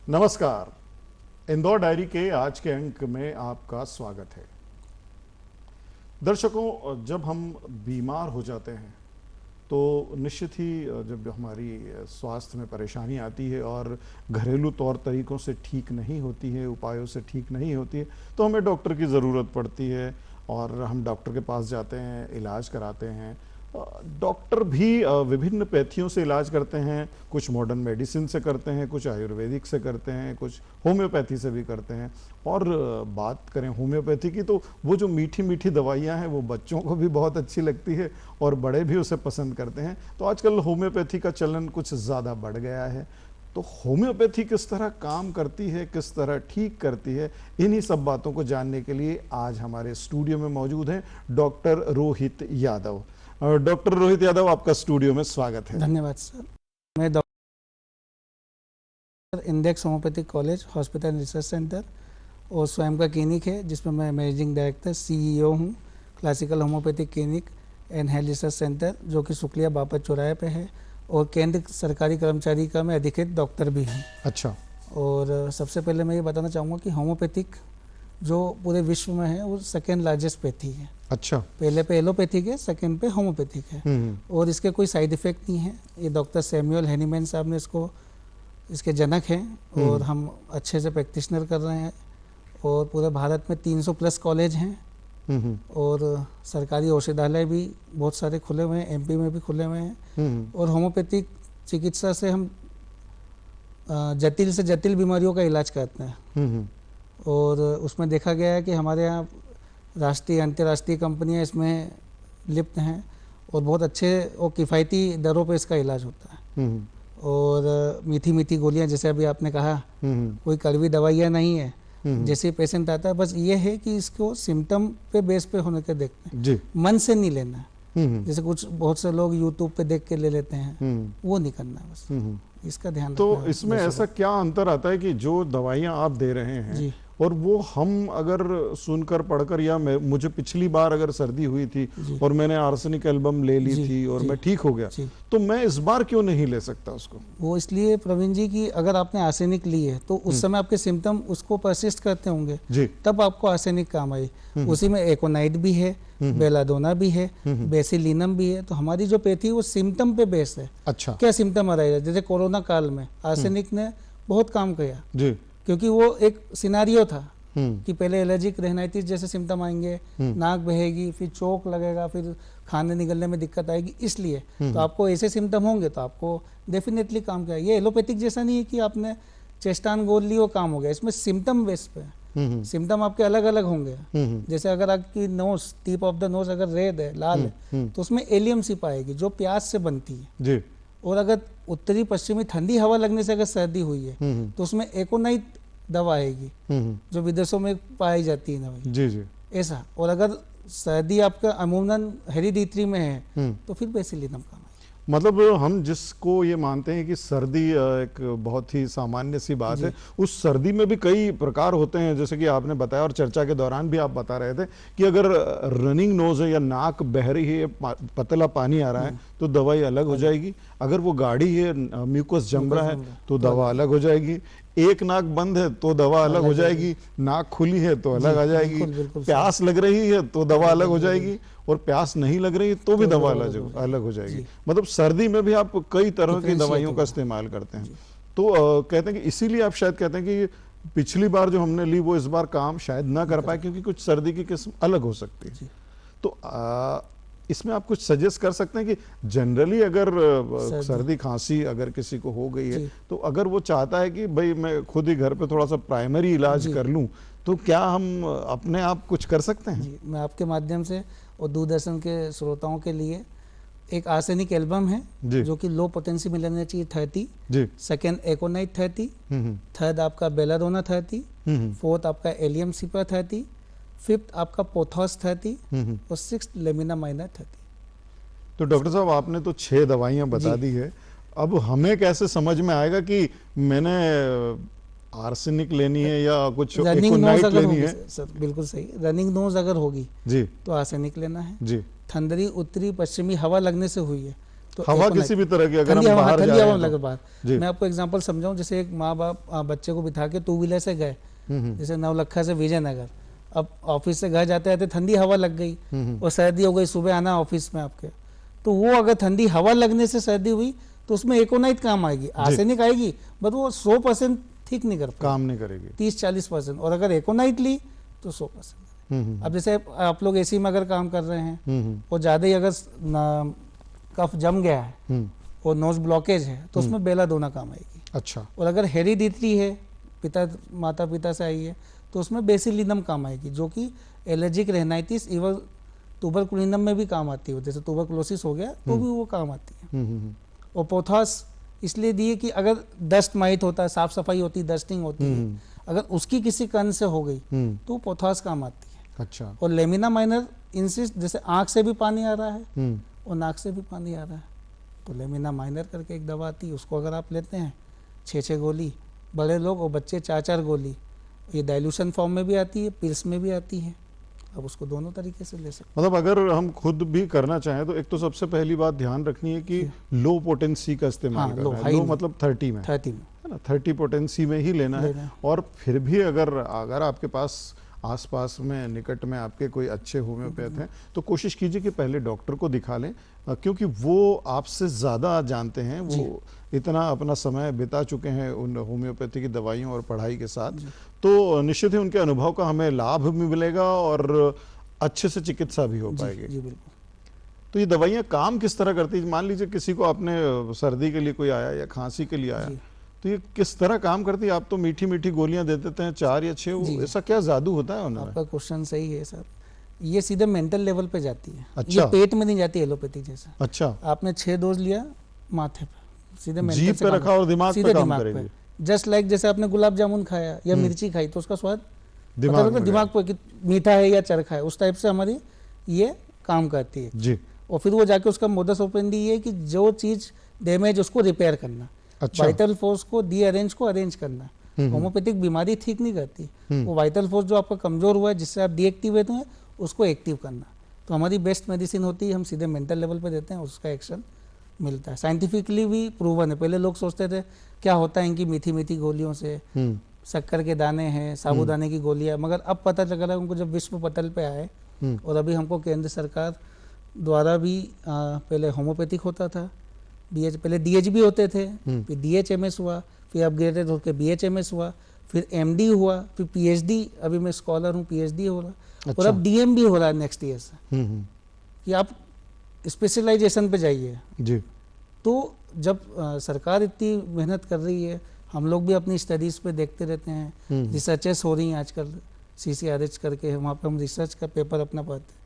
नमस्कार। इंदौर डायरी के आज के अंक में आपका स्वागत है। दर्शकों, जब हम बीमार हो जाते हैं तो निश्चित ही जब हमारी स्वास्थ्य में परेशानी आती है और घरेलू तौर तरीकों से ठीक नहीं होती है, उपायों से ठीक नहीं होती है, तो हमें डॉक्टर की ज़रूरत पड़ती है और हम डॉक्टर के पास जाते हैं, इलाज कराते हैं। डॉक्टर भी विभिन्न पैथियों से इलाज करते हैं, कुछ मॉडर्न मेडिसिन से करते हैं, कुछ आयुर्वेदिक से करते हैं, कुछ होम्योपैथी से भी करते हैं। और बात करें होम्योपैथी की तो वो जो मीठी मीठी दवाइयाँ हैं वो बच्चों को भी बहुत अच्छी लगती है और बड़े भी उसे पसंद करते हैं। तो आजकल होम्योपैथी का चलन कुछ ज़्यादा बढ़ गया है। तो होम्योपैथी किस तरह काम करती है, किस तरह ठीक करती है, इन्हीं सब बातों को जानने के लिए आज हमारे स्टूडियो में मौजूद हैं डॉक्टर रोहित यादव। डॉक्टर रोहित यादव, आपका स्टूडियो में स्वागत है। धन्यवाद सर। मैं doctor index homeopathic college hospital research centre और स्वयं का क्लिनिक है जिसमें मैं मैनेजिंग डायरेक्टर CEO हूँ। Classical homeopathic clinic and health research centre जो कि शुक्लिया बापत चौराहे पे है और केंद्र सरकारी कर्मचारी का मैं अधिकृत डॉक्टर भी हूँ। अच्छा। और सबसे पहले मैं ये बताना चाहूँगा कि होम्योपैथिक जो पूरे विश्व में है वो सेकेंड लार्जेस्ट पैथी है। अच्छा। पहले पे एलोपैथिक है, सेकंड पे होम्योपैथिक है और इसके कोई साइड इफेक्ट नहीं है। ये डॉक्टर सैमुअल हैनीमैन साहब ने इसके जनक हैं और हम अच्छे से प्रैक्टिशनर कर रहे हैं और पूरे भारत में 300 प्लस कॉलेज हैं और सरकारी औषधालय भी बहुत सारे खुले हुए हैं, MP में भी खुले हुए हैं। और होम्योपैथिक चिकित्सा से हम जटिल से जटिल बीमारियों का इलाज करते हैं और उसमें देखा गया है कि हमारे यहाँ राष्ट्रीय अंतर्राष्ट्रीय कंपनियां इसमें लिप्त हैं और बहुत अच्छे और किफ़ायती दरों पे इसका इलाज होता है। और मीठी मीठी गोलियां, जैसे अभी आपने कहा, कोई कड़वी दवाइयाँ नहीं है। जैसे पेशेंट आता है बस ये है कि इसको सिम्टम पे बेस पे होने के देखते हैं जी। मन से नहीं लेना है। जैसे कुछ बहुत से लोग यूट्यूब पे देख के ले लेते हैं, वो नहीं करना है बस। इसका ध्यान तो इसमें ऐसा क्या अंतर आता है कि जो दवाइयाँ आप दे रहे हैं और वो हम अगर सुनकर पढ़कर, या मुझे पिछली बार अगर सर्दी हुई थी और मैंने आर्सेनिक एल्बम ले ली थी और मैं ठीक हो गया, तो मैं इस बार क्यों नहीं ले सकता उसको? वो इसलिए प्रवीण जी कि अगर आपने आर्सेनिक ली है तो उस समय आपके सिम्टम उसको परसिस्ट करते होंगे जी, तब आपको आर्सेनिक काम आई। उसी में एकोनाइट भी है, बेलाडोना भी है, बेसिलिनम भी है। तो हमारी जो पैथी वो सिम्टम पे बेस है। अच्छा। क्या सिम्टम आ रहा है? जैसे कोरोना काल में आर्सेनिक ने बहुत काम किया जी, क्योंकि वो एक सिनारियो था कि पहले एलर्जिक रेनाइटिस जैसे सिम्टम आएंगे, नाक बहेगी, फिर चोक लगेगा, फिर खाने निकलने में दिक्कत आएगी। इसलिए तो आपको ऐसे सिम्टम होंगे तो आपको डेफिनेटली काम किया। ये एलोपैथिक जैसा नहीं है कि आपने चेस्टान गोल ली वो काम हो गया। इसमें सिम्टम बेस पे सिम्टम आपके अलग अलग होंगे। जैसे अगर आपकी nose, tip of the nose अगर रेड है, लाल है, तो उसमें एलियम सिप आएगी जो प्यास से बनती है जी। और अगर उत्तरी पश्चिमी ठंडी हवा लगने से अगर सर्दी हुई है तो उसमें एकोनाइट दवा आएगी जो विदेशों में पाई जाती है दवाई जी जी, ऐसा। और अगर सर्दी आपका अमूमन हेरिडिटरी में है तो फिर बेसिलिनम का। मतलब हम जिसको ये मानते हैं कि सर्दी एक बहुत ही सामान्य सी बात है, उस सर्दी में भी कई प्रकार होते हैं, जैसे कि आपने बताया और चर्चा के दौरान भी आप बता रहे थे कि अगर रनिंग नोज है या नाक बह रही है, पतला पानी आ रहा है तो दवाई अलग हो जाएगी। अगर वो गाढ़ी है, म्यूकस जम रहा है तो दवा अलग हो जाएगी। एक नाक बंद है तो दवा अलग हो जाएगी, नाक खुली है तो अलग आ जाएगी, प्यास लग रही है तो दवा अलग हो जाएगी और प्यास नहीं लग रही तो भी दवा अलग हो जाएगी। मतलब सर्दी में भी आप कई तरह की दवाइयों का इस्तेमाल करते हैं। तो कहते हैं कि इसीलिए आप शायद कहते हैं कि पिछली बार जो हमने ली वो इस बार काम शायद ना कर पाए क्योंकि कुछ सर्दी की किस्म अलग हो सकती है। तो इसमें आप कुछ सजेस्ट कर सकते हैं कि जनरली अगर सर्दी खांसी अगर किसी को हो गई है तो अगर वो चाहता है कि भाई मैं खुद ही घर पे थोड़ा सा प्राइमरी इलाज कर लूं, तो क्या हम अपने आप कुछ कर सकते हैं? जी, मैं आपके माध्यम से और दूरदर्शन के श्रोताओं के लिए एक आर्सेनिक एल्बम है जो कि लो पोटेंसी में लेना चाहिए 30 जी, सेकेंड एकोनाइट 30, थर्ड आपका बेलाडोना 30, फोर्थ आपका एलियम सिपर 30, फिफ्थ आपका पोथोस 30 और सिक्स्थ लेमिना माइनर 30। तो डॉक्टर साहब आपने तो 6 दवाइयां बता दी है, अब हमें कैसे समझ में आएगा कि मैंने आर्सेनिक लेनी है या कुछ एकोनाइट लेनी है? सर बिल्कुल सही, रनिंग नोज अगर होगी जी तो आर्सेनिक लेना है जी। ठंडी उत्तरी पश्चिमी हवा लगने से हुई है तो हवा किसी भी तरह की, अगर हम बाहर ठंडी जा हवा रहे लगे हैं बाहर। मैं आपको एग्जांपल समझाऊं, जैसे एक माँ बाप बच्चे को बिठा के 2 व्हीलर से गए, जैसे नवलखा से विजयनगर, अब ऑफिस से घर जाते जाते ठंडी हवा लग गई और सर्दी हो गई, सुबह आना ऑफिस में आपके, तो वो अगर ठंडी हवा लगने से सर्दी हुई तो उसमें एकोनाइट काम आएगी, आर्सेनिक आएगी, बट वो 100% ठीक नहीं कर काम नहीं करेगी, 30-40%। और अगर एकोनाइट ली तो 100%। अब जैसे आप लोग एसी में अगर काम कर रहे हैं और ज़्यादा ही अगर कफ जम गया है और नोज ब्लॉकेज है तो उसमें बेलाडोना काम आएगी। अच्छा। और अगर हेरिडिटरी है, माता पिता से आई है, तो उसमें बेसिलिनम काम आएगी, जो कि एलर्जिक रेनाइटिस इवन ट्यूबरकुलिनम में भी काम आती है, जैसे ट्यूबरकुलोसिस हो गया तो भी वो काम आती है। और पोथास इसलिए दिए कि अगर डस्ट माइट होता है, साफ सफाई होती है, डस्टिंग होती है, अगर उसकी किसी कण से हो गई तो पोथास काम आती है। अच्छा। और लेमिना माइनर इंसिस्ट, जैसे आंख से भी पानी आ रहा है और नाक से भी पानी आ रहा है, तो लेमिना माइनर करके एक दवा आती है, उसको अगर आप लेते हैं 6-6 गोली, बड़े लोग और बच्चे 4-4 गोली, ये डाइल्यूशन फॉर्म में भी आती है, पिल्स में भी आती है, अब उसको दोनों तरीके से ले सकते। मतलब अगर हम खुद भी करना चाहें तो एक तो सबसे पहली बात ध्यान रखनी है कि लो पोटेंसी का इस्तेमाल करना है। लो मतलब 30 में, 30 में है ना, 30 पोटेंसी में ही लेना है। और फिर भी अगर आपके पास आसपास में निकट में आपके कोई अच्छे होम्योपैथ हैं तो कोशिश कीजिए कि पहले डॉक्टर को दिखा लें, क्योंकि वो आपसे ज़्यादा जानते हैं, वो इतना अपना समय बिता चुके हैं उन होम्योपैथी की दवाइयों और पढ़ाई के साथ, तो निश्चित ही उनके अनुभव का हमें लाभ भी मिलेगा और अच्छे से चिकित्सा भी हो पाएगी। जी बिल्कुल। तो ये दवाइयाँ काम किस तरह करती है? मान लीजिए किसी को आपने सर्दी के लिए कोई आया या खांसी के लिए आया, तो ये किस तरह काम करती है? आप तो मीठी मीठी गोलियां दे देते हैं 4 या 6, ऐसा क्या जादू होता है उनमें? आपका क्वेश्चन सही है सर, ये सीधे मेंटल लेवल पे जाती है। अच्छा। ये पेट में नहीं जाती एलोपैथी जैसा। अच्छा। आपने 6 डोज लिया माथे पे, सीधे मेंटल जीभ पे रखा और दिमाग पे काम करेगी। जस्ट लाइक जैसे आपने गुलाब जामुन खाया या मिर्ची खाई तो उसका स्वाद दिमाग पे कि मीठा है या चरखा है, उस टाइप से हमारी ये काम करती है जी। और फिर वो जाके उसका मोडस ऑपरेंडी ये है कि जो चीज डैमेज उसको रिपेयर करना। अच्छा। वाइटल फोर्स को अरेंज करना। होम्योपैथिक बीमारी ठीक नहीं करती, वो वाइटल फोर्स जो आपका कमजोर हुआ है जिससे आप डीएक्टिवेट हुए उसको एक्टिव करना। तो हमारी बेस्ट मेडिसिन होती है, हम सीधे मेंटल लेवल पे देते हैं, उसका एक्शन मिलता है। साइंटिफिकली भी प्रूवन है। पहले लोग सोचते थे क्या होता है इनकी मीठी मीठी गोलियों से, शक्कर के दाने हैं, साबुदाने की गोलियां, मगर अब पता चल रहा है उनको जब विश्व पटल पे आए और अभी हमको केंद्र सरकार द्वारा भी पहले होम्योपैथिक होता था, पहले डीएचबी होते थे, फिर डीएचएमएस हुआ, फिर अपग्रेडेड होकर बीएचएमएस हुआ, फिर एमडी हुआ, फिर पीएचडी, अभी मैं स्कॉलर हूँ, पीएचडी हो रहा। अच्छा। और अब डीएम भी हो रहा है नेक्स्ट ईयर से कि आप स्पेशलाइजेशन पे जाइए जी। तो जब सरकार इतनी मेहनत कर रही है, हम लोग भी अपनी स्टडीज पे देखते रहते हैं, रिसर्चेस हो रही हैं आजकल CCRH करके, वहाँ पे हम रिसर्च का पेपर अपना पढ़ते हैं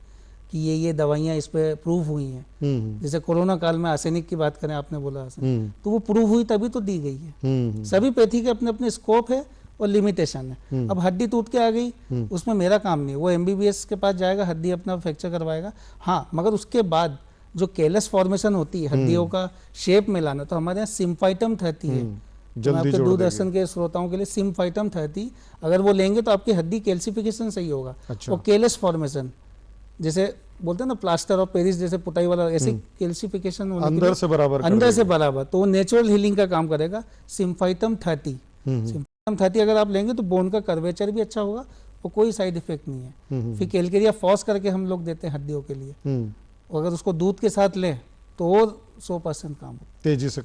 कि ये दवाइयाँ इस पे प्रूव हुई हैं। जैसे कोरोना काल में आर्सेनिक की बात करें, आपने बोला तो वो प्रूव हुई तभी तो दी गई है। सभी पैथी के अपने अपने स्कोप है और लिमिटेशन है। अब हड्डी टूट के आ गई, उसमें मेरा काम नहीं, वो MBBS के पास जाएगा, हड्डी अपना फ्रैक्चर करवाएगा। हाँ, मगर उसके बाद जो केलस फॉर्मेशन होती है हड्डियों का शेप में लाना, तो हमारे यहाँ सिम्फाइटम 30 है। आपके दूरदर्शन के श्रोताओं के लिए सिम्फाइटम 30 अगर वो लेंगे तो आपकी हड्डी कैल्सिफिकेशन सही होगा। अच्छा। और केलस फॉर्मेशन जैसे बोलते हैं ना प्लास्टर ऑफ पेरिस जैसे पुताई वाला, ऐसे कैल्सिफिकेशन अंदर से बराबर, तो वो नेचुरल हीलिंग का काम करेगा। सिम्फाइटम 30 सिम्फाइटम 30 अगर आप लेंगे तो बोन का कर्वेचर भी अच्छा होगा और कोई साइड इफेक्ट नहीं है। फिर कैलकेरिया फॉस करके हम लोग देते हैं हड्डियों के लिए, अगर उसको दूध के साथ लें तो और 100% काम हो, तेजी से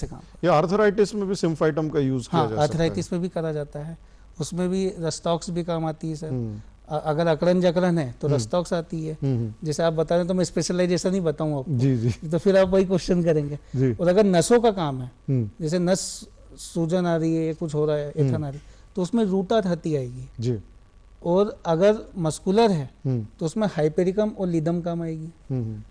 काम। या आर्थराइटिस में भी सिम्फाइटम का यूज किया जा सकता है। आर्थराइटिस में भी करा जाता है, उसमें भी रस्टॉक्स भी काम आती है सर। अगर अकड़न जकड़न है तो रस्टॉक्स आती है। जैसे आप बता रहे हैं तो मैं स्पेशलाइजेशन ही बताऊं आपको जी, तो फिर आप वही क्वेश्चन करेंगे। और अगर नसों का काम है, जैसे नस सूजन आ रही है, कुछ हो रहा है, एथन आ रही है, तो उसमें रूटा 30 आएगी जी। और अगर मस्कुलर है तो उसमें हाइपेरिकम और लिदम काम आएगी।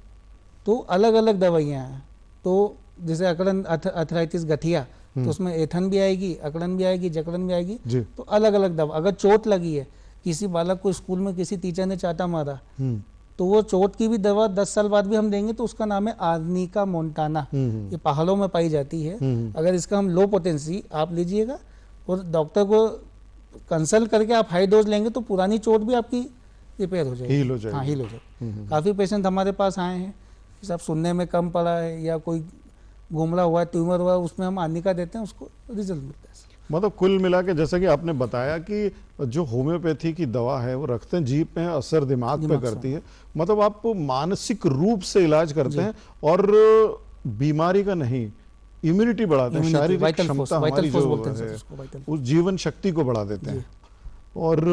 तो अलग अलग दवाइयाँ हैं। तो जैसे अकड़न अर्थराइटिस गठिया, तो उसमें एथन भी आएगी, अकड़न भी आएगी, जकड़न भी आएगी। तो अलग अलग दवा। अगर चोट लगी है, किसी बालक को स्कूल में किसी टीचर ने चाटा मारा, तो वो चोट की भी दवा 10 साल बाद भी हम देंगे, तो उसका नाम है आर्निका मोन्टाना। ये पहाड़ों में पाई जाती है। अगर इसका हम लो पोटेंसी आप लीजिएगा और डॉक्टर को कंसल्ट करके आप हाई डोज लेंगे तो पुरानी चोट भी आपकी रिपेयर हो जाएगी, हील हो जाएगी। हाँ, हील हो जाएगी। काफ़ी पेशेंट हमारे पास आए हैं जैसे आप सुनने में कम पड़ा है या कोई गुमड़ा हुआ है, ट्यूमर हुआ है, उसमें हम आर्निका देते हैं, उसको रिजल्ट मिलता है। मतलब कुल मिला के जैसा कि आपने बताया कि जो होम्योपैथी की दवा है वो रखते हैं जीभ में, असर दिमाग पे करती है, मतलब आप मानसिक रूप से इलाज करते हैं और बीमारी का नहीं, इम्यूनिटी बढ़ाते हैं, शारीरिक क्षमता हमारी जो है उस जीवन शक्ति को बढ़ा देते हैं। और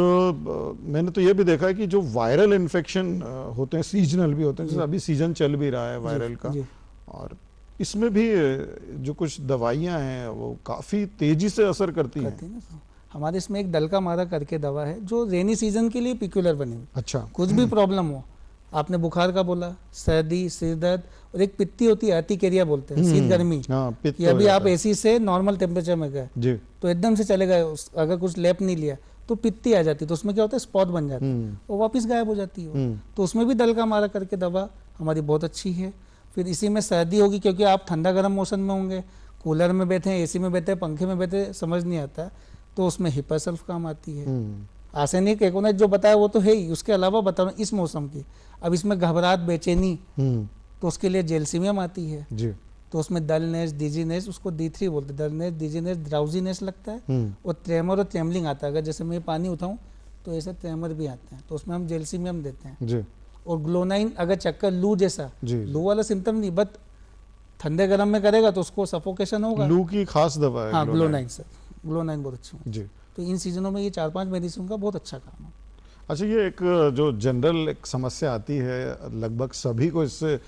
मैंने तो ये भी देखा है कि जो वायरल इन्फेक्शन होते हैं, सीजनल भी होते हैं, जैसे अभी सीजन चल भी रहा है वायरल का, और इसमें भी जो कुछ दवाइयां हैं वो काफी तेजी से असर करती हैं। हमारे इसमें एक दल का मारा करके दवा है जो रेनी सीजन के लिए पिक्युलर बनी हुई। अच्छा। कुछ भी प्रॉब्लम हो, आपने बुखार का बोला, सर्दी, सिर दर्द, और एक पित्ती होती है, अर्टिकेरिया बोलते हैं, शीत गर्मी, कि अभी आप एसी से नॉर्मल टेम्परेचर में गए तो एकदम से चले गए, अगर कुछ लेप नहीं लिया तो पित्ती आ जाती है, तो उसमें क्या होता है, स्पॉट बन जाती है, वो वापस गायब हो जाती है। तो उसमें भी दल का मारा करके दवा हमारी बहुत अच्छी है। फिर इसी में सर्दी होगी, क्योंकि आप ठंडा गर्म मौसम में होंगे, कूलर में बैठे हैं, एसी में बैठे हैं, पंखे में बैठे, समझ नहीं आता, तो उसमें हिपासल्फ काम आती है। आर्सेनिक एकोनाइट जो बताया वो तो है ही, उसके अलावा बता रहा हूँ इस मौसम की, अब इसमें घबराहट, बेचैनी, तो उसके लिए जेलसीमियम आती है जी। तो उसमें डलनेस, डिजीनेस, उसको D3 बोलते हैं, डलनेस, डिजीनेस, ड्राउजीनेस लगता है, और ट्रेमर और ट्रेमलिंग आता है। अगर जैसे मैं पानी उठाऊं तो ऐसे ट्रेमर भी आते हैं, तो उसमें हम जेलसीमियम देते हैं जी। और ग्लोनाइन, अगर चक्कर, लू जैसा, लू वाला सिम्टम नहीं, बट ठंडे गर्म में करेगा तो उसको सफोकेशन होगा, लू की खास दवा है। हाँ, ग्लोनाइन सर, ग्लोनाइन बहुत अच्छी है जी। तो इन सीजनों में ये 4-5 मेडिसिन का बहुत अच्छा काम है। अच्छा, ये एक जो जनरल एक समस्या आती है, लगभग सभी को इससे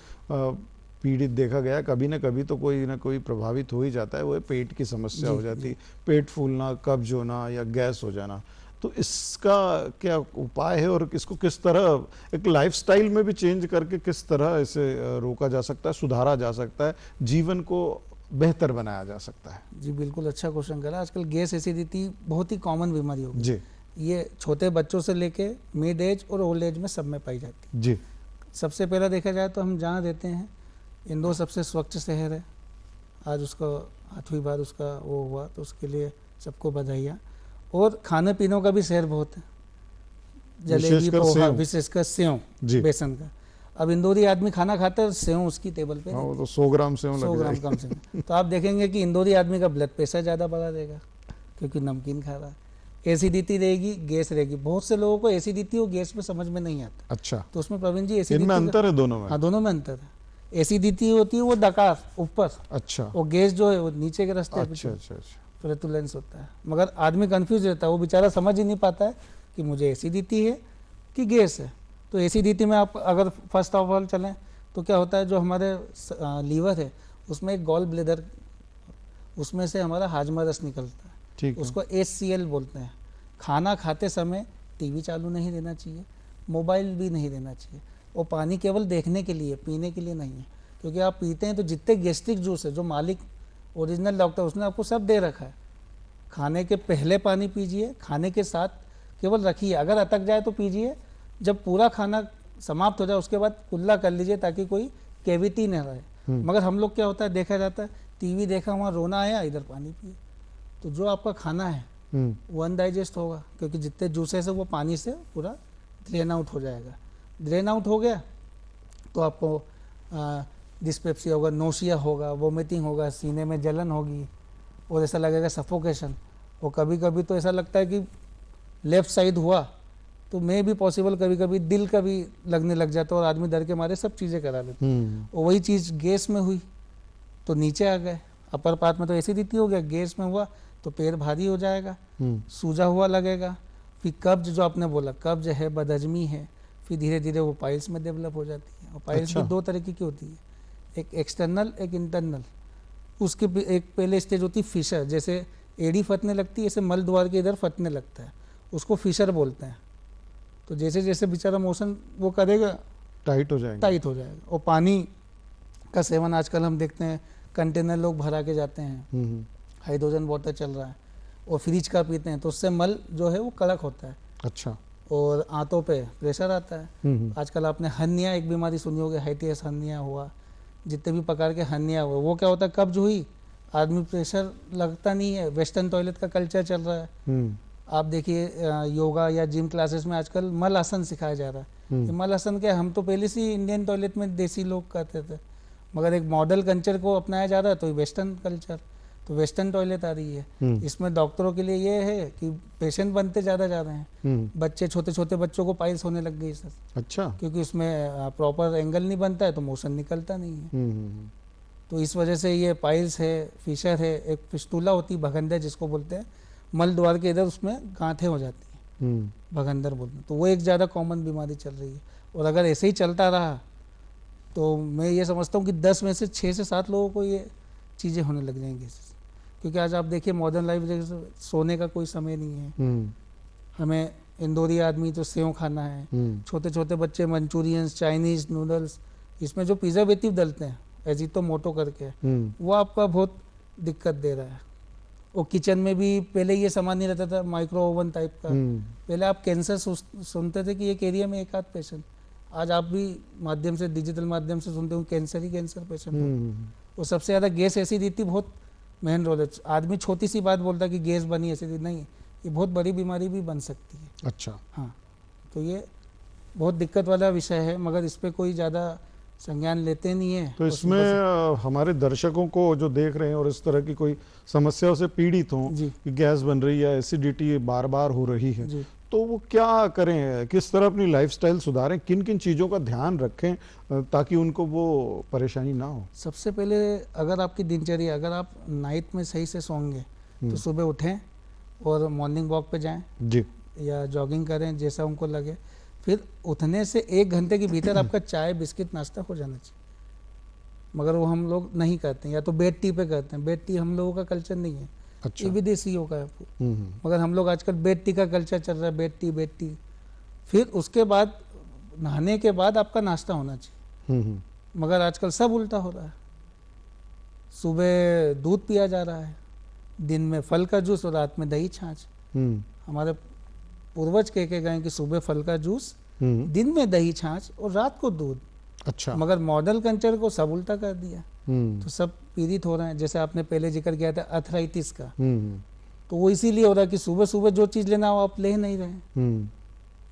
पीड़ित देखा गया, कभी ना कभी तो कोई ना कोई प्रभावित हो ही जाता है, वो पेट की समस्या हो जाती है, पेट फूलना, कब्ज होना या गैस हो जाना। तो इसका क्या उपाय है और इसको किस तरह एक लाइफस्टाइल में भी चेंज करके किस तरह इसे रोका जा सकता है, सुधारा जा सकता है, जीवन को बेहतर बनाया जा सकता है? जी बिल्कुल, अच्छा क्वेश्चन करा। आजकल गैस एसिडिटी बहुत ही कॉमन बीमारी हो गई जी। ये छोटे बच्चों से लेके मिड एज और ओल्ड एज में सब में पाई जाती है जी। सबसे पहला देखा जाए तो हम जहाँ रहते हैं, इंदौर सबसे स्वच्छ शहर है, आज उसका 8वीं बार उसका वो हुआ, तो उसके लिए सबको बधाइयाँ। और खाने पीने का भी शहर बहुत है, जलेबी, पोहा, विशेषकर सेव बेसन का। अब इंदौरी आदमी खाना खाता है, सेव उसकी टेबल पे, वो तो 100 ग्राम सेव, 100 ग्राम कम से तो आप देखेंगे कि इंदौरी आदमी का ब्लड प्रेशर ज़्यादा बढ़ा देगा, क्योंकि नमकीन खा रहा है। एसिडिटी रहेगी, गैस रहेगी। बहुत से लोगों को एसिडिटी और गैस में समझ में नहीं आता। अच्छा, तो उसमें प्रवीण जी एसिडिटी इनमें अंतर है दोनों में? हाँ, दोनों में अंतर है। एसिडिटी होती है वो डकार ऊपर, अच्छा, और गैस जो है वो नीचे के रास्ते, अच्छा अच्छा अच्छा, फ्लैटुलेंस होता है। मगर आदमी कंफ्यूज रहता है, वो बेचारा समझ ही नहीं पाता है कि मुझे एसिडिटी है कि गैस है। तो एसिडिटी में आप अगर फर्स्ट ऑफ ऑल चलें तो क्या होता है, जो हमारे लीवर है उसमें एक गॉल ब्लेडर, उसमें से हमारा हाजमा रस निकलता है, ठीक है, उसको HCl बोलते हैं। खाना खाते समय टीवी चालू नहीं रहना चाहिए, मोबाइल भी नहीं रहना चाहिए, और पानी केवल देखने के लिए, पीने के लिए नहीं है। क्योंकि आप पीते हैं तो जितने गैस्ट्रिक जूस है, जो मालिक ओरिजिनल डॉक्टर उसने आपको सब दे रखा है, खाने के पहले पानी पीजिए, खाने के साथ केवल रखिए, अगर अटक जाए तो पीजिए, जब पूरा खाना समाप्त हो जाए उसके बाद कुल्ला कर लीजिए, ताकि कोई कैविटी न रहे। मगर हम लोग क्या होता है, देखा जाता है टीवी देखा, वहाँ रोना आया, इधर पानी पिए, तो जो आपका खाना है वो अनडाइजेस्ट होगा, क्योंकि जितने जूसेस है वो पानी से पूरा ड्रेन आउट हो जाएगा। ड्रेन आउट हो गया तो आपको डिस्पेप्सिया होगा, नोशिया होगा, वोमिटिंग होगा, सीने में जलन होगी, और ऐसा लगेगा सफोकेशन। और कभी कभी तो ऐसा लगता है कि लेफ्ट साइड हुआ तो मैं भी पॉसिबल, कभी कभी दिल का भी लगने लग जाता है, और आदमी डर के मारे सब चीज़ें करा लेते। और वही चीज़ गैस में हुई तो नीचे आ गए, अपर पार्ट में तो एसिडिटी हो गया, गैस में हुआ तो पैर भारी हो जाएगा, सूजा हुआ लगेगा। फिर कब्ज, जो आपने बोला कब्ज है, बदहजमी है, फिर धीरे धीरे वो पाइल्स में डेवलप हो जाती है। और पाइल्स भी 2 तरीके की होती है, एक एक्सटर्नल, एक इंटरनल। उसके एक पहले स्टेज होती है फिशर, जैसे एड़ी फटने लगती है, ऐसे मल द्वार के इधर फटने लगता है, उसको फिशर बोलते हैं। तो जैसे जैसे बेचारा मोशन वो करेगा, टाइट हो जाएगा। और पानी का सेवन आजकल हम देखते हैं, कंटेनर लोग भरा के जाते हैं, हाइड्रोजन वाटर चल रहा है, और फ्रिज का पीते हैं, तो उससे मल जो है वो कड़क होता है। अच्छा, और आंतों पे प्रेशर आता है। आजकल आपने हर्निया एक बीमारी सुनी होगी, हाइटियस हर्निया हुआ, जितने भी प्रकार के हर्निया हुआ, वो क्या होता है, कब्ज हुई, आदमी प्रेशर लगता नहीं है, वेस्टर्न टॉयलेट का कल्चर चल रहा है। आप देखिए योगा या जिम क्लासेस में आजकल मल आसन सिखाया जा रहा इमाल हसन के हम तो पहले से इंडियन टॉयलेट में देसी लोग करते थे, मगर एक मॉडल कल्चर को अपनाया जा रहा है तो वेस्टर्न कल्चर, तो वेस्टर्न टॉयलेट आ रही है। इसमें डॉक्टरों के लिए ये है कि पेशेंट बनते ज़्यादा जा रहे हैं, बच्चे छोटे छोटे बच्चों को पाइल्स होने लग गई सर। अच्छा। क्योंकि उसमें प्रॉपर एंगल नहीं बनता है तो मोशन निकलता नहीं है। तो इस वजह से ये पाइल्स है, फिशर है, एक फिस्टूला होती है भगंदर जिसको बोलते हैं, मल द्वार के इधर उसमें गांठें हो जाती हैं, भगंदर बोलते हैं। तो वो एक ज़्यादा कॉमन बीमारी चल रही है, और अगर ऐसे ही चलता रहा तो मैं ये समझता हूँ कि 10 में से 6 से 7 लोगों को ये चीज़ें होने लग जाएंगी। क्योंकि आज आप देखिए मॉडर्न लाइफ जैसे सोने का कोई समय नहीं है, हमें इंदौरी आदमी तो सेव खाना है, छोटे छोटे बच्चे मंचूरियंस, चाइनीज नूडल्स, इसमें जो प्रिजर्वेटिव डलते हैं एजिटोमोटो करके, वो आपका बहुत दिक्कत दे रहा है। वो किचन में भी पहले ये सामान नहीं रहता था, माइक्रो ओवन टाइप का। पहले आप कैंसर सुनते थे कि एक एरिया में एक आध पेशेंट, आज आप भी माध्यम से, डिजिटल माध्यम से सुनते हो कैंसर ही कैंसर पेशेंट। वो सबसे ज़्यादा गैस एसिडिटी बहुत मेन रोल है। आदमी छोटी सी बात बोलता है कि गैस बनी एसिडिटी, नहीं, ये बहुत बड़ी बीमारी भी बन सकती है। अच्छा। हाँ, तो ये बहुत दिक्कत वाला विषय है, मगर इस पर कोई ज़्यादा संज्ञान लेते नहीं है। तो इसमें हमारे दर्शकों को जो देख रहे हैं और इस तरह की कोई समस्याओं से पीड़ित हों कि गैस बन रही है, एसिडिटी बार बार हो रही है, तो वो क्या करें, किस तरह अपनी लाइफस्टाइल सुधारें, किन किन चीज़ों का ध्यान रखें ताकि उनको वो परेशानी ना हो? सबसे पहले अगर आपकी दिनचर्या, अगर आप नाइट में सही से सोएंगे तो सुबह उठें और मॉर्निंग वॉक पे जाएं जी, या जॉगिंग करें जैसा उनको लगे। फिर उठने से 1 घंटे के भीतर आपका चाय बिस्किट नाश्ता हो जाना चाहिए, मगर वो हम लोग नहीं करते हैं, या तो बेड टी पे करते हैं। बेड टी हम लोगों का कल्चर नहीं है। अच्छा। ये विदेशियों का है, मगर हम लोग आजकल बेड टी का कल्चर चल रहा है, बेड टी। फिर उसके बाद नहाने के बाद आपका नाश्ता होना चाहिए, मगर आजकल सब उल्टा हो रहा है। सुबह दूध पिया जा रहा है, दिन में फल का जूस और रात में दही छाछ। हमारे पूर्वज कह के गए कि सुबह फल का जूस, दिन में दही छाछ और रात को दूध। अच्छा। मगर मॉडल कल्चर को सब उल्टा कर दिया, तो सब पीड़ित हो रहे हैं। जैसे आपने पहले जिक्र किया था अर्थराइटिस का, तो वो इसीलिए हो रहा है कि सुबह सुबह जो चीज़ लेना हो आप ले नहीं रहे।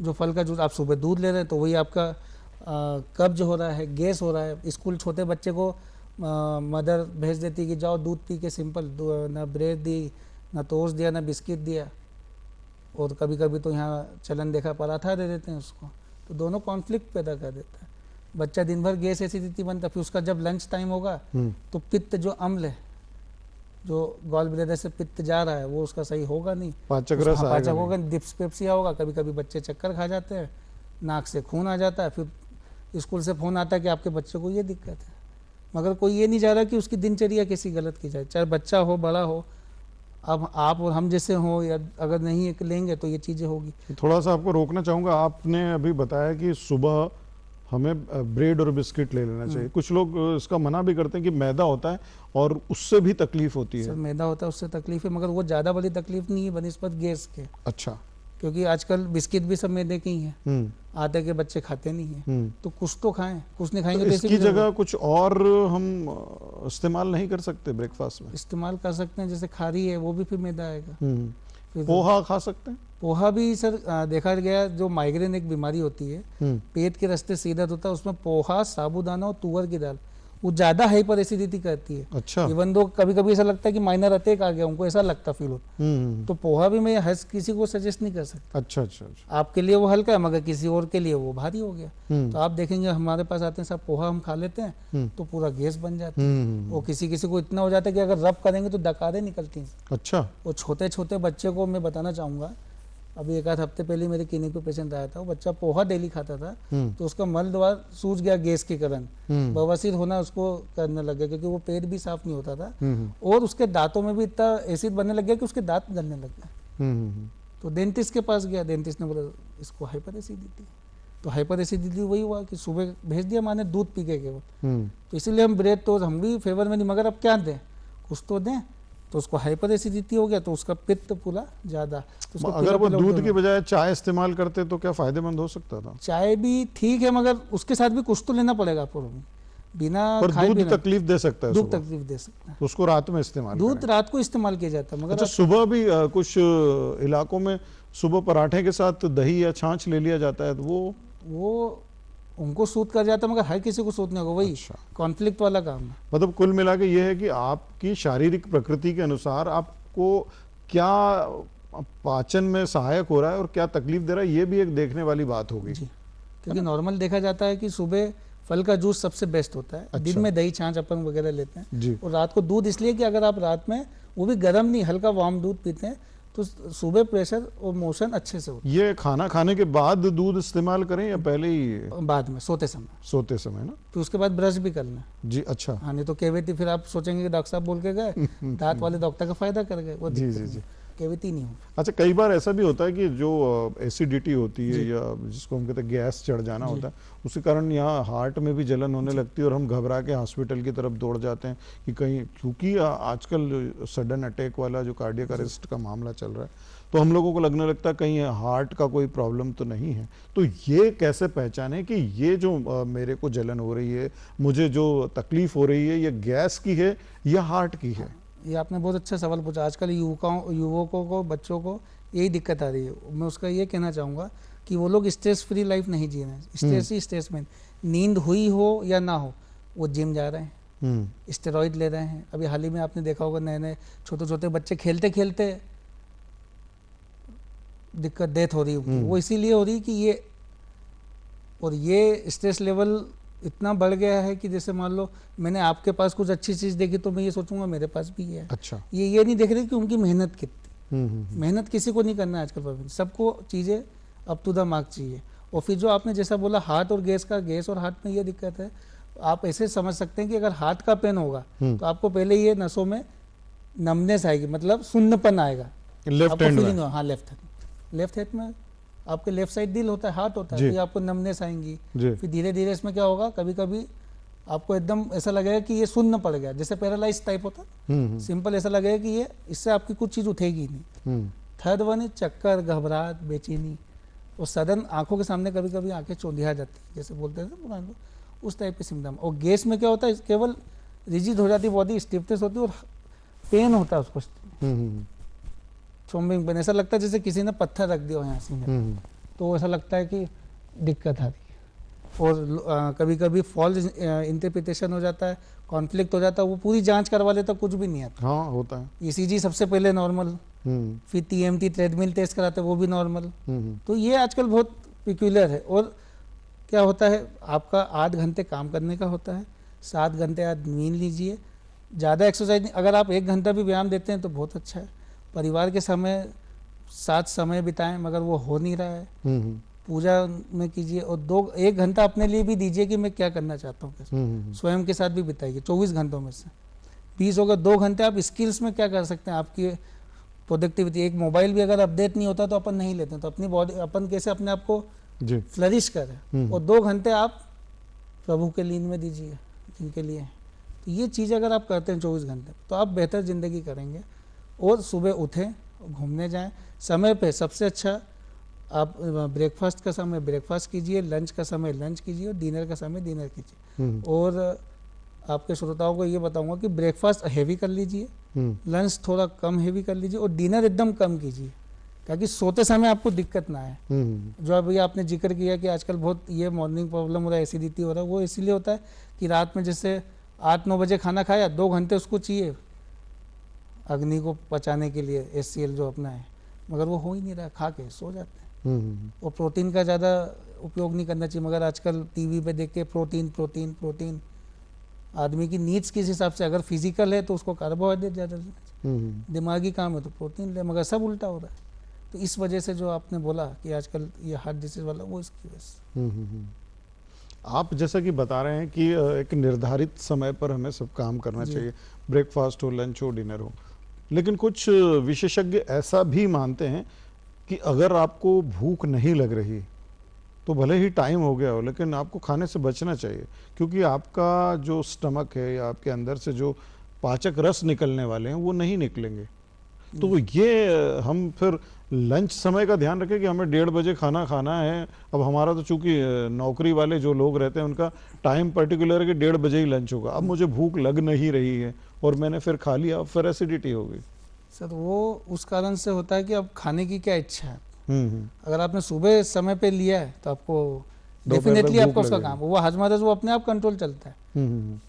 जो फल का जूस आप सुबह दूध ले रहे हैं तो वही आपका कब्ज हो रहा है, गैस हो रहा है। स्कूल छोटे बच्चे को मदर भेज देती कि जाओ दूध पी के, सिंपल, ना ब्रेड दी, ना टोस्ट दिया, ना बिस्किट दिया, और कभी कभी तो यहाँ चलन देखा पराठा दे देते हैं उसको। तो दोनों कॉन्फ्लिक्ट पैदा कर देता है। बच्चा दिन भर गैस एसिडिटी बनता, फिर उसका जब लंच टाइम होगा तो पित्त जो अम्ल है, जो गॉल ब्लैडर से पित्त जा रहा है, वो उसका सही होगा नहीं, पाचक रस पाचक होगा, डिस्पेप्सिया होगा। कभी कभी बच्चे चक्कर खा जाते हैं, नाक से खून आ जाता है, फिर स्कूल से फ़ोन आता है कि आपके बच्चे को ये दिक्कत है। मगर कोई ये नहीं जा रहा कि उसकी दिनचर्या कैसी गलत की जाए, चाहे बच्चा हो बड़ा हो। अब आप और हम जैसे हो, या अगर नहीं लेंगे तो ये चीज़ें होगी। थोड़ा सा आपको रोकना चाहूँगा, आपने अभी बताया कि सुबह हमें ब्रेड और बिस्किट ले लेना चाहिए। कुछ लोग इसका मना भी करते हैं कि मैदा होता है और उससे भी तकलीफ होती है। सर, मैदा होता है उससे तकलीफ है, मगर वो ज़्यादा बड़ी तकलीफ नहीं है बनिस्बत गैस के। अच्छा। क्योंकि आजकल बिस्किट भी सब मैदे के ही हैं, आटे के बच्चे खाते नहीं हैं, तो कुछ तो खाएं, कुछ नहीं खाएंगे तो इसकी जगह कुछ और हम इस्तेमाल नहीं कर सकते ब्रेकफास्ट में? इस्तेमाल कर सकते हैं, जैसे खारी है वो भी फिर मैदा आएगा। पोहा खा सकते हैं? पोहा भी सर देखा गया, जो माइग्रेन एक बीमारी होती है, पेट के रास्ते सीधा होता है, उसमें पोहा, साबूदाना और तुअर की दाल वो ज्यादा हाइपर एसिडिटी करती है। अच्छा। इवन दो कभी कभी ऐसा लगता है कि माइनर अटैक आ गया, उनको ऐसा लगता फील होता। तो पोहा भी मैं हर किसी को सजेस्ट नहीं कर सकता। अच्छा अच्छा अच्छा। आपके लिए वो हल्का है, मगर किसी और के लिए वो भारी हो गया। तो आप देखेंगे हमारे पास आते हैं सब, पोहा हम खा लेते हैं तो पूरा गैस बन जाता है। वो किसी किसी को इतना हो जाता है कि अगर रब करेंगे तो डकारें निकलती हैं। अच्छा। वो छोटे छोटे बच्चे को मैं बताना चाहूँगा, अभी 1 आध हफ्ते पहले मेरे क्लिनिक पे पेशेंट आया था, वो बच्चा पोहा डेली खाता था, तो उसका मल द्वार सूज गया गैस के कारण, बवासीर होना उसको करने लग गया, क्योंकि वो पेट भी साफ नहीं होता था, और उसके दांतों में भी इतना एसिड बनने लग गया कि उसके दांत गलने लग गए। तो डेंटिस्ट के पास गया, डेंटिस्ट ने बोला इसको हाइपर एसिडिटी। तो हाइपर एसिडिटी वही हुआ कि सुबह भेज दिया माने दूध पी के केवल। तो इसीलिए हम ब्रेड तो हम भी फेवर में नहीं, मगर अब क्या दें, कुछ तो दें। तो उसको हाइपर एसिडिटी हो गया, तो उसका पित्त पूरा ज्यादा। तो अगर वो दूध की बजाय चाय इस्तेमाल करते तो क्या फायदेमंद हो सकता था? चाय भी ठीक है, मगर उसके साथ भी कुछ तो लेना पड़ेगा आपको। बिना खाए दूध तकलीफ दे सकता है, दूध तकलीफ दे सकता है, तो उसको रात में इस्तेमाल दूध रात को इस्तेमाल किया जाता है। मगर अच्छा, सुबह भी कुछ इलाकों में सुबह पराठे के साथ दही या छाछ ले लिया जाता है, तो वो वो उनको सूट कर जाता है, मगर हर किसी को सूट नहीं होगा, वही कॉन्फ्लिक्ट वाला काम है। मतलब कुल मिला के ये है कि आपकी शारीरिक प्रकृति के अनुसार आपको क्या पाचन में सहायक हो रहा है और क्या तकलीफ दे रहा है, ये भी एक देखने वाली बात होगी जी। क्योंकि नॉर्मल देखा जाता है कि सुबह फल का जूस सबसे बेस्ट होता है। दिन में दही छाछ अपन वगैरह लेते हैं जी। और रात को दूध, इसलिए कि अगर आप रात में वो भी गर्म नहीं, हल्का वार्म दूध पीते हैं तो सुबह प्रेशर और मोशन अच्छे से होता है। ये खाना खाने के बाद दूध इस्तेमाल करें या पहले ही? बाद में, सोते समय ना। तो उसके बाद ब्रश भी करना जी। अच्छा। हाँ, नहीं तो कैविटी फिर आप सोचेंगे कि डॉक्टर साहब बोल के गए, दांत वाले डॉक्टर का फायदा कर गए, वो जी जी जी, कैविटी नहीं हो। अच्छा, कई बार ऐसा भी होता है कि जो एसिडिटी होती है या जिसको हम कहते हैं गैस चढ़ जाना होता है, उसके कारण यहाँ हार्ट में भी जलन होने लगती है और हम घबरा के हॉस्पिटल की तरफ दौड़ जाते हैं कि कहीं, क्योंकि आजकल सडन अटैक वाला जो कार्डियक अरेस्ट का मामला चल रहा है, तो हम लोगों को लगने लगता है कहीं हार्ट का कोई प्रॉब्लम तो नहीं है। तो ये कैसे पहचाने कि ये जो मेरे को जलन हो रही है, मुझे जो तकलीफ हो रही है, ये गैस की है या हार्ट की है? ये आपने बहुत अच्छा सवाल पूछा। आजकल युवकों को, बच्चों को यही दिक्कत आ रही है। मैं उसका ये कहना चाहूँगा कि वो लोग स्ट्रेस फ्री लाइफ नहीं जी रहे हैं। स्ट्रेस ही स्ट्रेस में, नींद हुई हो या ना हो, वो जिम जा रहे हैं, स्टेरॉइड ले रहे हैं। अभी हाल ही में आपने देखा होगा, नए नए छोटे छोटे बच्चे खेलते खेलते दिक्कत, डेथ हो रही है। वो इसीलिए हो रही कि ये स्ट्रेस लेवल इतना बढ़ गया है कि जैसे मान लो मैंने आपके पास कुछ अच्छी चीज देखी तो मैं ये सोचूंगा मेरे पास भी है। अच्छा। ये नहीं देख रहे कि उनकी मेहनत कितनी। मेहनत किसी को नहीं करना है आजकल पर, सबको चीजें अप टू द मार्क चाहिए। और फिर जो आपने जैसा बोला हार्ट और गैस और हार्ट में ये दिक्कत है, आप ऐसे समझ सकते हैं कि अगर हार्ट का पेन होगा तो आपको पहले ये नसों में नमनेस आएगी, मतलब सुन्नपन आएगा लेफ्ट हैंड में। हाँ, लेफ्ट हैंड में आपके लेफ्ट साइड दिल होता है, हार्ट होता है, तो आपको नमनेस आएंगी। फिर धीरे धीरे इसमें क्या होगा, कभी कभी आपको एकदम ऐसा लगेगा कि ये सुन्न पड़ गया, जैसे पैरालाइज टाइप होता है, सिंपल ऐसा लगेगा कि ये इससे आपकी कुछ चीज उठेगी नहीं। थर्ड वन है चक्कर, घबराहट, बेचैनी और सडन आंखों के सामने कभी कभी आंखें चौंधिया जाती है, जैसे बोलते हैं ना पुराने लोग, उस टाइप के सिम्टम। और गैस में क्या होता है, केवल रिजिड हो जाती है बॉडी, स्टिफनेस होती है और पेन होता है उसको, थ्रोम्बिंग पेन, ऐसा लगता है जैसे किसी ने पत्थर रख दिया हो यहाँ से, तो ऐसा लगता है कि दिक्कत आ रही है। और कभी कभी फॉल्स इंटरप्रिटेशन हो जाता है, कॉन्फ्लिक्ट हो जाता है, वो पूरी जांच करवा लेता, कुछ भी नहीं आता। हाँ, होता है। ईसीजी सबसे पहले नॉर्मल, फिर टीएमटी ट्रेडमिल टेस्ट कराते हैं, वो भी नॉर्मल। तो ये आजकल बहुत पिक्यूलर है। और क्या होता है, आपका 8 घंटे काम करने का होता है, 7 घंटे आप नींद लीजिए, ज़्यादा एक्सरसाइज नहीं, अगर आप 1 घंटा भी व्यायाम देते हैं तो बहुत अच्छा है। परिवार के साथ समय बिताएं, मगर वो हो नहीं रहा है। पूजा में कीजिए और 1 घंटा अपने लिए भी दीजिए कि मैं क्या करना चाहता हूँ, स्वयं के साथ भी बिताइए। 24 घंटों में से 20 होगा, 2 घंटे आप स्किल्स में क्या कर सकते हैं, आपकी प्रोडक्टिविटी। एक मोबाइल भी अगर अपडेट नहीं होता तो अपन नहीं लेते, तो अपनी बॉडी, अपन कैसे अपने आप को फ्लरिश करें। और 2 घंटे आप प्रभु के लीन में दीजिए, जिनके लिए। तो ये चीज़ अगर आप करते हैं 24 घंटे, तो आप बेहतर ज़िंदगी करेंगे। और सुबह उठें, घूमने जाएं समय पे। सबसे अच्छा आप ब्रेकफास्ट का समय ब्रेकफास्ट कीजिए, लंच का समय लंच कीजिए और डिनर का समय डिनर कीजिए। और आपके श्रोताओं को ये बताऊंगा कि ब्रेकफास्ट हैवी कर लीजिए, लंच थोड़ा कम हैवी कर लीजिए और डिनर एकदम कम कीजिए, ताकि सोते समय आपको दिक्कत ना आए। जो अभी आपने जिक्र किया कि आजकल बहुत ये मॉर्निंग प्रॉब्लम हो रहा है, एसिडिटी हो रहा है, वो इसीलिए होता है कि रात में जैसे 8-9 बजे खाना खाया, 2 घंटे उसको चाहिए अग्नि को पचाने के लिए, HCl जो अपना है, मगर वो हो ही नहीं रहा, खा के सो जाते हैं। और प्रोटीन का ज़्यादा उपयोग नहीं करना चाहिए, मगर आजकल टीवी पे देख के प्रोटीन आदमी की नीड्स किस हिसाब से, अगर फिजिकल है तो उसको कार्बोहाइड्रेट ज़्यादा लेना चाहिए, दिमागी काम है तो प्रोटीन ले, मगर सब उल्टा हो रहा है। तो इस वजह से जो आपने बोला कि आजकल ये हार्ट डिसीज वाला, वो इसकी वजह से। आप जैसा कि बता रहे हैं कि एक निर्धारित समय पर हमें सब काम करना चाहिए, ब्रेकफास्ट हो, लंच हो, डिनर हो, लेकिन कुछ विशेषज्ञ ऐसा भी मानते हैं कि अगर आपको भूख नहीं लग रही तो भले ही टाइम हो गया हो, लेकिन आपको खाने से बचना चाहिए, क्योंकि आपका जो स्टमक है या आपके अंदर से जो पाचक रस निकलने वाले हैं वो नहीं निकलेंगे। तो ये हम फिर लंच समय का ध्यान रखें कि हमें 1:30 बजे खाना खाना है। अब हमारा तो चूंकि नौकरी वाले जो लोग रहते हैं उनका टाइम पर्टिकुलर है कि 1:30 बजे ही लंच होगा। अब मुझे भूख लग नहीं रही है और मैंने फिर खा लिया, फिर एसिडिटी हो गई। सर वो उस कारण से होता है कि अब खाने की क्या इच्छा है। अगर आपने सुबह समय पे लिया है तो आपको डेफिनेटली आपका उसका काम, वो हाजमादस वो अपने आप कंट्रोल चलता है,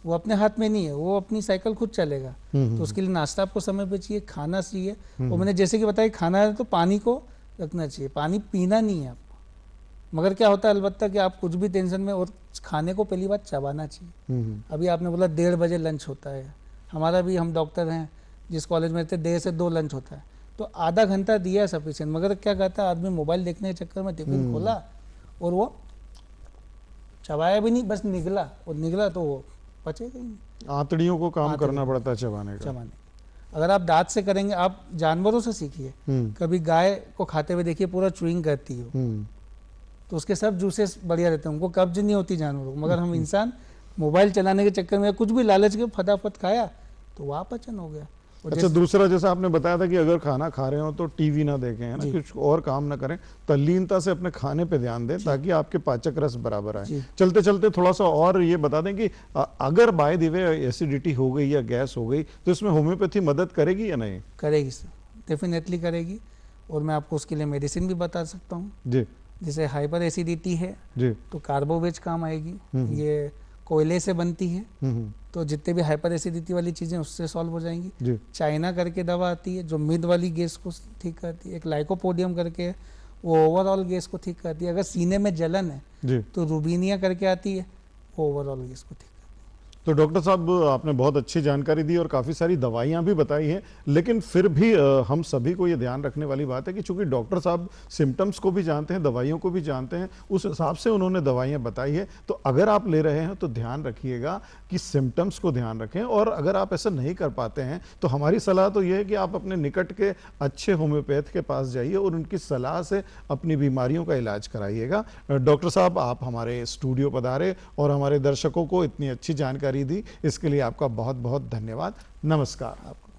वो अपने हाथ में नहीं है, वो अपनी साइकिल खुद चलेगा। तो उसके लिए नाश्ता आपको समय पे चाहिए, खाना चाहिए, और मैंने जैसे कि बताया खाना है तो पानी को रखना चाहिए, पानी पीना नहीं है आपको। मगर क्या होता है अलबत्ता कि आप कुछ भी टेंशन में, और खाने को पहली बात चबाना चाहिए। अभी आपने बोला 1:30 बजे लंच होता है, हमारा भी, हम डॉक्टर हैं जिस कॉलेज में रहते 1:30 से 2 लंच होता है, तो आधा घंटा दिया है सफिशिएंट। मगर क्या कहता है आदमी मोबाइल देखने के चक्कर में टिफिन खोला और वो चबाया भी नहीं, बस निगला, और निगला तो वो पचेगा ही नहीं। आंतड़ियों को काम करना पड़ता है चबाने का। अगर आप दांत से करेंगे, आप जानवरों से सीखिए, कभी गाय को खाते हुए देखिए पूरा च्यूइंग करती हो, तो उसके सब जूसेस बढ़िया रहते हैं, उनको कब्ज नहीं होती जानवरों को। मगर हम इंसान मोबाइल चलाने के चक्कर में कुछ भी लालच के फटाफट खाया तो वहाँ पचन हो गया। अच्छा, दूसरा जैसा आपने बताया था कि अगर खाना खा रहे हो तो टीवी ना देखें, है ना, कुछ और काम ना करें, तल्लीनता से अपने खाने पे ध्यान दें ताकि आपके पाचक रस बराबर आए। चलते चलते थोड़ा सा और ये बता दें कि अगर बाय द वे एसिडिटी हो गई या गैस हो गई तो इसमें होम्योपैथी मदद करेगी या नहीं? करेगी सर, डेफिनेटली करेगी, और मैं आपको उसके लिए मेडिसिन भी बता सकता हूँ जी। जैसे हाइपर एसिडिटी है जी, तो कार्बोवेज काम आएगी, ये कोयले से बनती है, तो जितने भी हाइपर एसिडिटी वाली चीज़ें उससे सॉल्व हो जाएंगी। चाइना करके दवा आती है जो मिड वाली गैस को ठीक करती है, एक लाइकोपोडियम करके वो ओवरऑल गैस को ठीक करती है। अगर सीने में जलन है तो रूबिनिया करके आती है, वो ओवरऑल गैस को ठीक। तो डॉक्टर साहब आपने बहुत अच्छी जानकारी दी और काफ़ी सारी दवाइयाँ भी बताई हैं, लेकिन फिर भी हम सभी को ये ध्यान रखने वाली बात है कि चूंकि डॉक्टर साहब सिम्टम्स को भी जानते हैं, दवाइयों को भी जानते हैं, उस हिसाब से उन्होंने दवाइयाँ बताई है। तो अगर आप ले रहे हैं तो ध्यान रखिएगा कि सिम्टम्स को ध्यान रखें, और अगर आप ऐसा नहीं कर पाते हैं तो हमारी सलाह तो ये है कि आप अपने निकट के अच्छे होम्योपैथ के पास जाइए और उनकी सलाह से अपनी बीमारियों का इलाज कराइएगा। डॉक्टर साहब, आप हमारे स्टूडियो पधारे और हमारे दर्शकों को इतनी अच्छी जानकारी दी, इसके लिए आपका बहुत बहुत धन्यवाद। नमस्कार। आपको